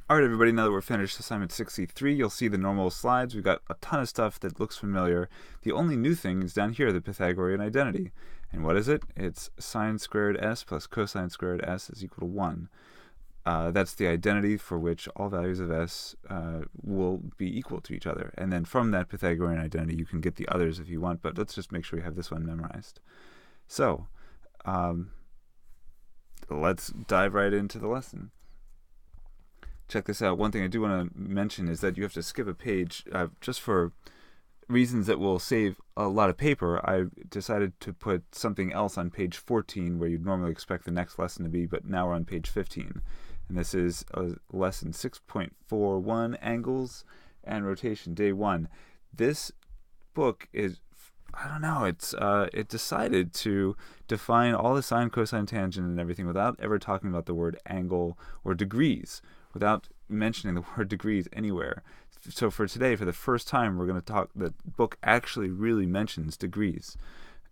All right, everybody, now that we're finished assignment 63, you'll see the normal slides. We've got a ton of stuff that looks familiar. The only new thing is down here, the Pythagorean identity. And what is it? It's sine squared s plus cosine squared s is equal to 1. That's the identity for which all values of s will be equal to each other. And then from that Pythagorean identity, you can get the others if you want, but let's just make sure we have this one memorized. So, let's dive right into the lesson. Check this out. One thing I do want to mention is that you have to skip a page just for reasons that will save a lot of paper. I decided to put something else on page 14 where you'd normally expect the next lesson to be, but now we're on page 15. And this is lesson 6.41, Angles and Rotation, day 1. This book is, I don't know, it decided to define all the sine, cosine, tangent, and everything without ever talking about the word angle or degrees, without mentioning the word degrees anywhere. So for today, for the first time, we're going to talk, the book actually really mentions degrees.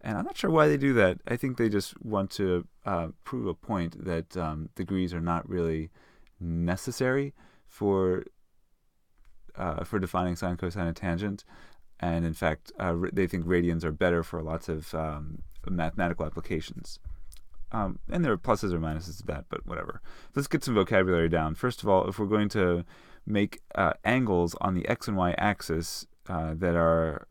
And I'm not sure why they do that. I think they just want to prove a point that degrees are not really necessary for defining sine, cosine, and tangent. And in fact, they think radians are better for lots of mathematical applications. And there are pluses or minuses to that, but whatever. Let's get some vocabulary down. First of all, if we're going to make angles on the x and y axis that are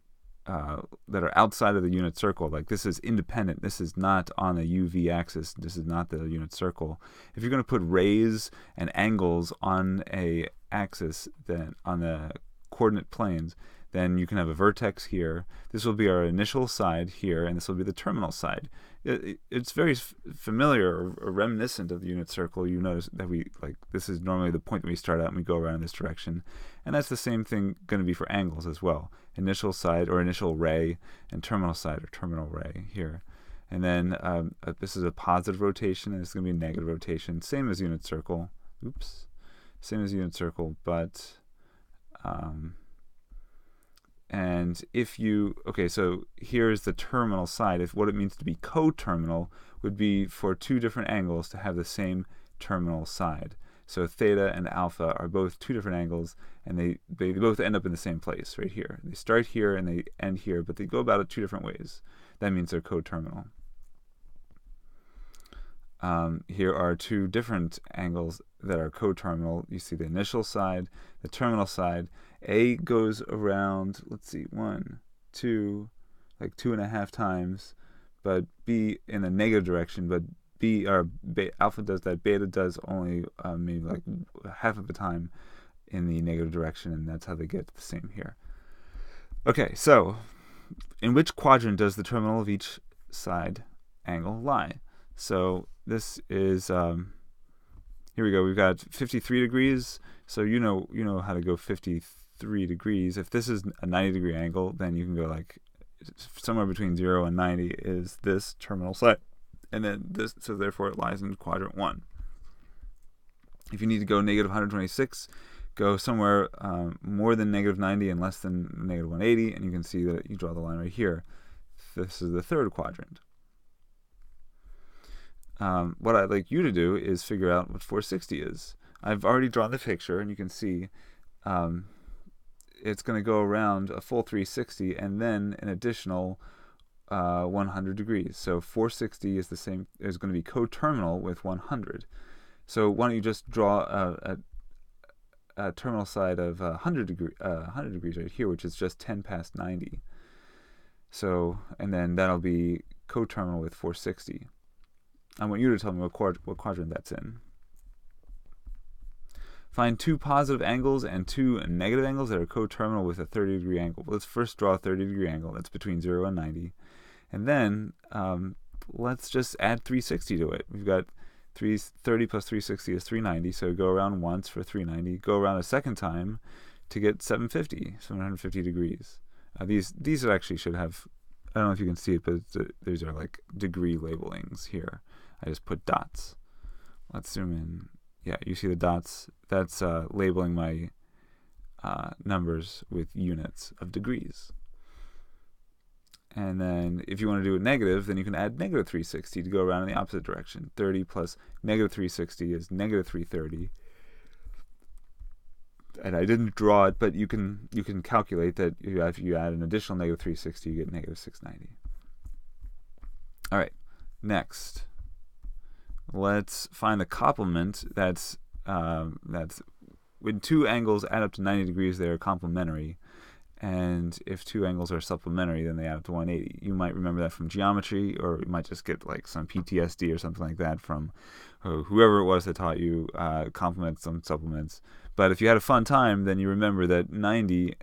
outside of the unit circle, like this is independent, this is not on the UV axis, this is not the unit circle. If you're going to put rays and angles on a axis, then on the coordinate planes, then you can have a vertex here. This will be our initial side here, and this will be the terminal side. It's very familiar or reminiscent of the unit circle. You notice that this is normally the point that we start out and we go around in this direction. And that's the same thing going to be for angles as well. Initial side or initial ray and terminal side or terminal ray here. And then this is a positive rotation and this is going to be a negative rotation. Same as unit circle. Oops. Same as unit circle, but... and if you, okay, so here's the terminal side. If what it means to be coterminal would be for two different angles to have the same terminal side. So theta and alpha are both two different angles, and they both end up in the same place right here. They start here and they end here, but they go about it two different ways. That means they're coterminal. Here are two different angles that are coterminal. You see the initial side, the terminal side. A goes around, let's see, 1, 2, like 2.5 times, but B in the negative direction, but alpha does that, beta does only maybe like half of the time in the negative direction, and that's how they get the same here. Okay, so in which quadrant does the terminal of each side angle lie? So this is, here we go, we've got 53 degrees, so you know how to go 53 degrees. If this is a 90-degree angle, then you can go like somewhere between 0 and 90 is this terminal side. And then this, so therefore it lies in quadrant 1. If you need to go negative 126, go somewhere more than negative 90 and less than negative 180, and you can see that you draw the line right here. This is the third quadrant. What I'd like you to do is figure out what 460 is. I've already drawn the picture, and you can see it's going to go around a full 360 and then an additional 100 degrees. So 460 is going to be coterminal with 100. So why don't you just draw a terminal side of 100 degrees right here, which is just 10 past 90. So, and then that'll be coterminal with 460. I want you to tell me what quadrant that's in. Find two positive angles and two negative angles that are coterminal with a 30-degree angle. Let's first draw a 30-degree angle. That's between 0 and 90. And then let's just add 360 to it. We've got 330 plus 360 is 390, so go around once for 390. Go around a second time to get 750 degrees. These actually should have, I don't know if you can see it, but these are like degree labelings here. I just put dots. Let's zoom in. Yeah, you see the dots. That's labeling my numbers with units of degrees. And then if you want to do it negative, then you can add negative 360 to go around in the opposite direction. 30 plus negative 360 is negative 330. and I didn't draw it, but you can calculate that if you add an additional negative 360, you get negative 690. All right, next, let's find the complement that's when two angles add up to 90 degrees, they are complementary. And if two angles are supplementary, then they add up to 180. You might remember that from geometry, or you might just get like some PTSD or something like that from whoever it was that taught you complements and supplements. But if you had a fun time, then you remember that 90,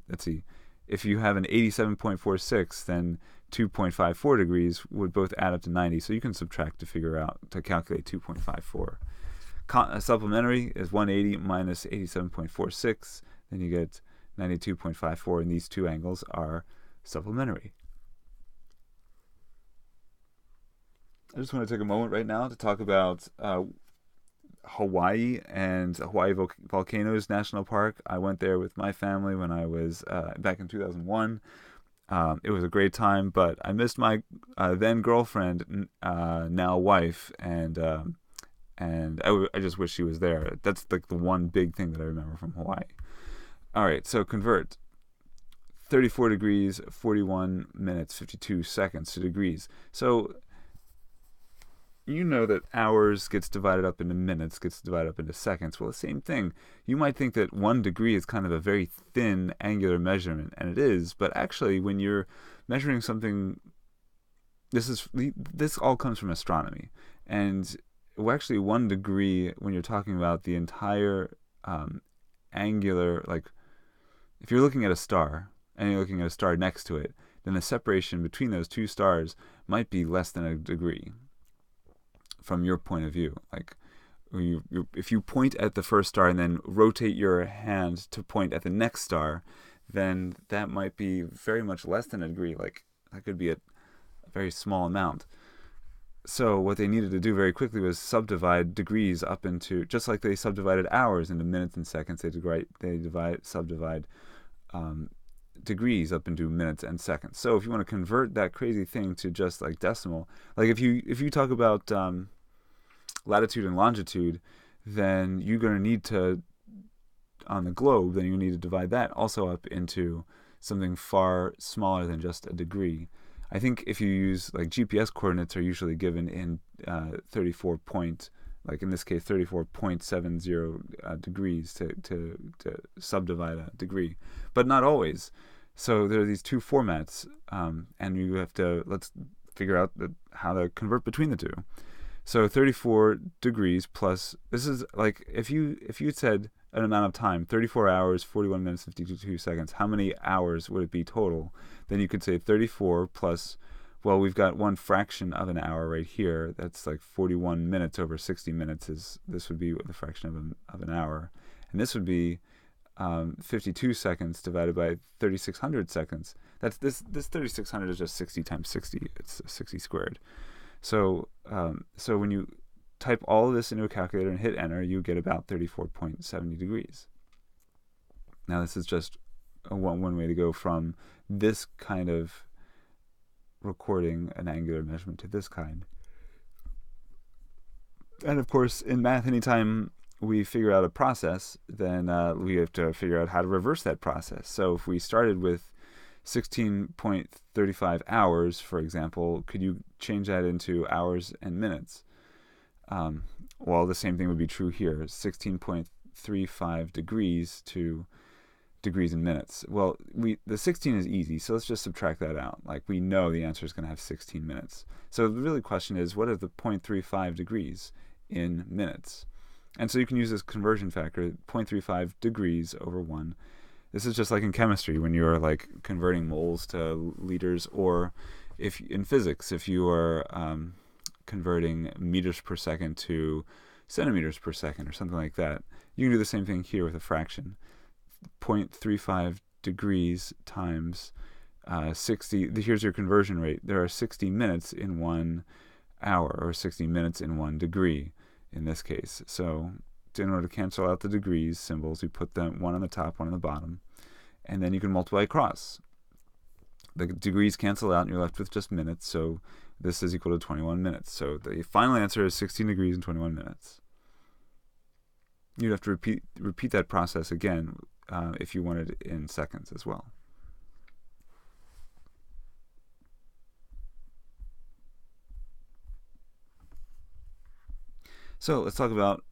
let's see, if you have an 87.46, then 2.54 degrees would both add up to 90. So you can subtract to calculate 2.54. Supplementary is 180 minus 87.46. Then you get 92.54, and these two angles are supplementary. I just want to take a moment right now to talk about Hawaii and Hawaii Volcanoes National Park. I went there with my family when I was back in 2001. It was a great time, but I missed my then girlfriend, now wife, and I just wish she was there. That's like the one big thing that I remember from Hawaii. All right, so convert 34 degrees, 41 minutes, 52 seconds to degrees. So you know that hours gets divided up into minutes, gets divided up into seconds. Well, the same thing. You might think that 1 degree is kind of a very thin angular measurement, and it is, but actually when you're measuring something, this all comes from astronomy. And actually 1 degree, when you're talking about the entire angular, like if you're looking at a star and you're looking at a star next to it, then the separation between those two stars might be less than a degree from your point of view. Like if you point at the first star and then rotate your hand to point at the next star, then that might be very much less than a degree. Like that could be a very small amount. So what they needed to do very quickly was subdivide degrees up into, just like they subdivided hours into minutes and seconds, they subdivide degrees up into minutes and seconds. So if you want to convert that crazy thing to just like decimal, like if you talk about latitude and longitude, then you're going to need to, on the globe, then you need to divide that also up into something far smaller than just a degree. I think if you use, like, GPS coordinates are usually given in 34 point, like in this case 34.70 degrees to subdivide a degree, but not always. So there are these two formats, and you have to, let's figure out how to convert between the two. So 34 degrees plus, this is like, if you said an amount of time, 34 hours, 41 minutes, 52 seconds, how many hours would it be total? Then you could say 34 plus, well, we've got one fraction of an hour right here. That's like 41 minutes over 60 minutes. This would be the fraction of an hour. And this would be 52 seconds divided by 3,600 seconds. That's this 3,600 is just 60 times 60. It's 60 squared. So when you type all of this into a calculator and hit enter, you get about 34.70 degrees. Now this is just one way to go from this kind of recording an angular measurement to this kind. And of course, in math, anytime we figure out a process, then we have to figure out how to reverse that process. So if we started with 16.35 hours, for example, could you change that into hours and minutes? Well, the same thing would be true here. 16.35 degrees to degrees and minutes. Well, the 16 is easy, so let's just subtract that out. Like, we know the answer is going to have 16 minutes. So the really question is, what are the 0.35 degrees in minutes? And so you can use this conversion factor, 0.35 degrees over 1. This is just like in chemistry when you're like converting moles to liters, or if in physics, if you are converting meters per second to centimeters per second or something like that. You can do the same thing here with a fraction. 0.35 degrees times 60. Here's your conversion rate. There are 60 minutes in 1 hour, or 60 minutes in 1 degree in this case. So in order to cancel out the degrees symbols, you put them one on the top, one on the bottom, and then you can multiply across. The degrees cancel out and you're left with just minutes, so this is equal to 21 minutes. So the final answer is 16 degrees and 21 minutes. you'd have to repeat that process again if you wanted it in seconds as well. So let's talk about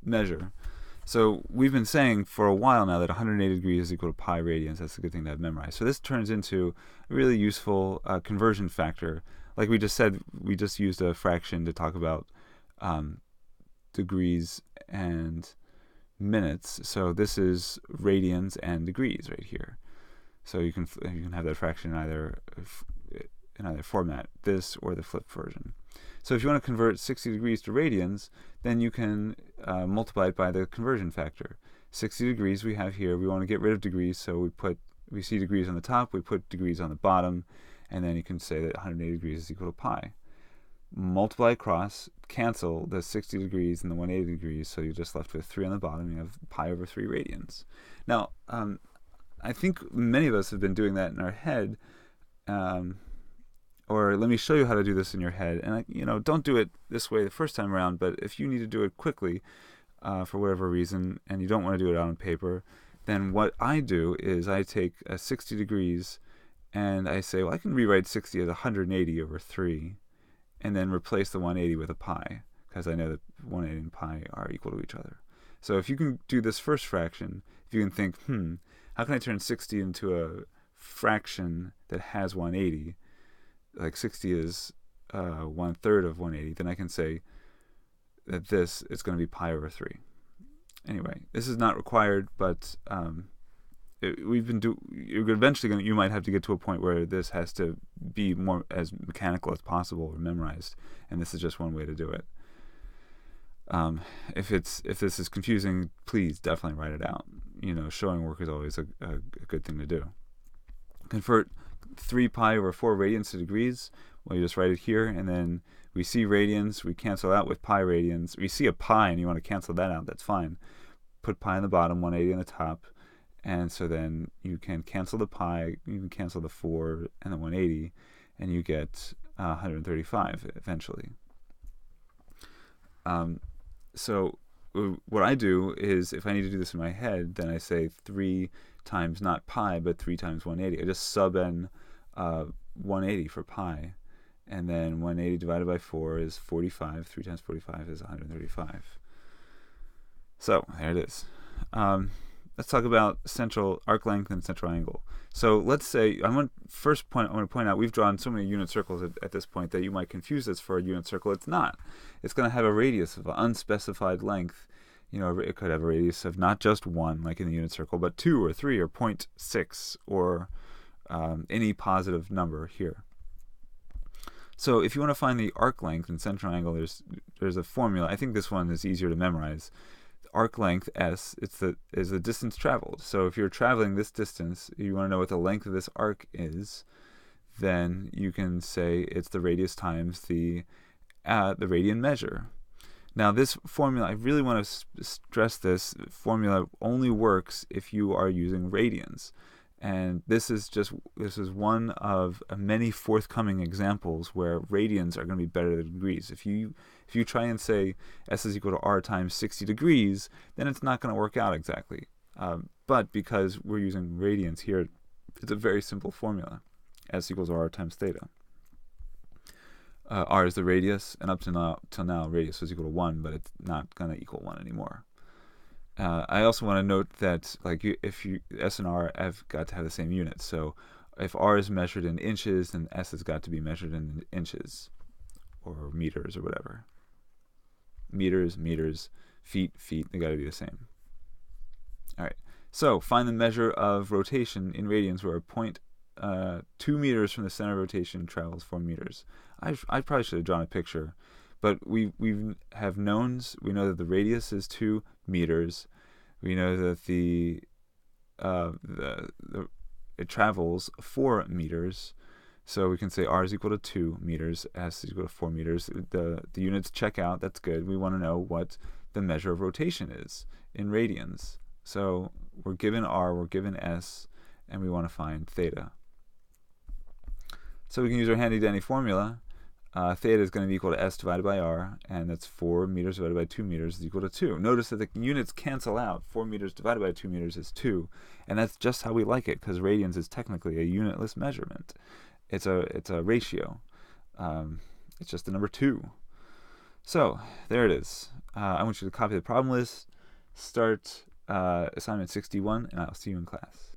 measure. So we've been saying for a while now that 180 degrees is equal to pi radians. That's a good thing to have memorized. So this turns into a really useful conversion factor. Like we just said, we just used a fraction to talk about degrees and minutes. So this is radians and degrees right here. So you can have that fraction in either format, this or the flipped version. So if you want to convert 60 degrees to radians, then you can multiply it by the conversion factor. 60 degrees we have here. We want to get rid of degrees, so we see degrees on the top, we put degrees on the bottom, and then you can say that 180 degrees is equal to pi. Multiply across, cancel the 60 degrees and the 180 degrees, so you're just left with 3 on the bottom. You have pi over 3 radians. Now, I think many of us have been doing that in our head, or let me show you how to do this in your head. And don't do it this way the first time around, but if you need to do it quickly for whatever reason, and you don't want to do it on paper, then what I do is I take 60 degrees, and I say, well, I can rewrite 60 as 180 over 3, and then replace the 180 with a pi, because I know that 180 and pi are equal to each other. So if you can do this first fraction, if you can think, how can I turn 60 into a fraction that has 180? Like 60 is 1/3 of 180, then I can say that this is going to be pi over 3. Anyway, this is not required, but you might have to get to a point where this has to be more as mechanical as possible or memorized, and this is just one way to do it. If this is confusing, please definitely write it out. Showing work is always a good thing to do. Convert 3 pi over 4 radians to degrees. Well, you just write it here, and then we see radians, we cancel out with pi radians. We see a pi and you want to cancel that out, that's fine. Put pi on the bottom, 180 on the top, and so then you can cancel the pi, you can cancel the 4 and the 180, and you get 135 eventually. So what I do is, if I need to do this in my head, then I say 3 times not pi, but 3 times 180. I just sub in 180 for pi, and then 180 divided by 4 is 45. 3 times 45 is 135. So there it is. Let's talk about central arc length and central angle. So let's say, I want to point out, we've drawn so many unit circles at this point that you might confuse this for a unit circle. It's not. It's going to have a radius of an unspecified length. It could have a radius of not just 1, like in the unit circle, but 2 or 3 or 0.6 or any positive number here. So if you want to find the arc length and central angle, there's a formula. I think this one is easier to memorize. Arc length, S, is the distance traveled. So if you're traveling this distance, you want to know what the length of this arc is, then you can say it's the radius times the radian measure. Now this formula, I really want to stress this formula only works if you are using radians. And this is one of many forthcoming examples where radians are going to be better than degrees. If you try and say S is equal to R times 60 degrees, then it's not going to work out exactly. But because we're using radians here, it's a very simple formula. S equals R times theta. R is the radius, and up till now radius was equal to 1, but it's not going to equal 1 anymore. I also want to note that if S and R have got to have the same units. So if R is measured in inches, then S has got to be measured in inches or meters or whatever. Meters, feet, they got to be the same. All right. So find the measure of rotation in radians where a point 2 meters from the center of rotation travels 4 meters. I probably should have drawn a picture. But we have knowns. We know that the radius is 2 meters. We know that it travels 4 meters. So we can say R is equal to 2 meters, S is equal to 4 meters. The units check out. That's good. We want to know what the measure of rotation is in radians. So we're given R, we're given S, and we want to find theta. So we can use our handy dandy formula. Theta is going to be equal to S divided by R, and that's 4 meters divided by 2 meters is equal to 2. Notice that the units cancel out. 4 meters divided by 2 meters is 2, and that's just how we like it, because radians is technically a unitless measurement. It's a ratio. It's just the number 2. So there it is. I want you to copy the problem list, start assignment 61, and I'll see you in class.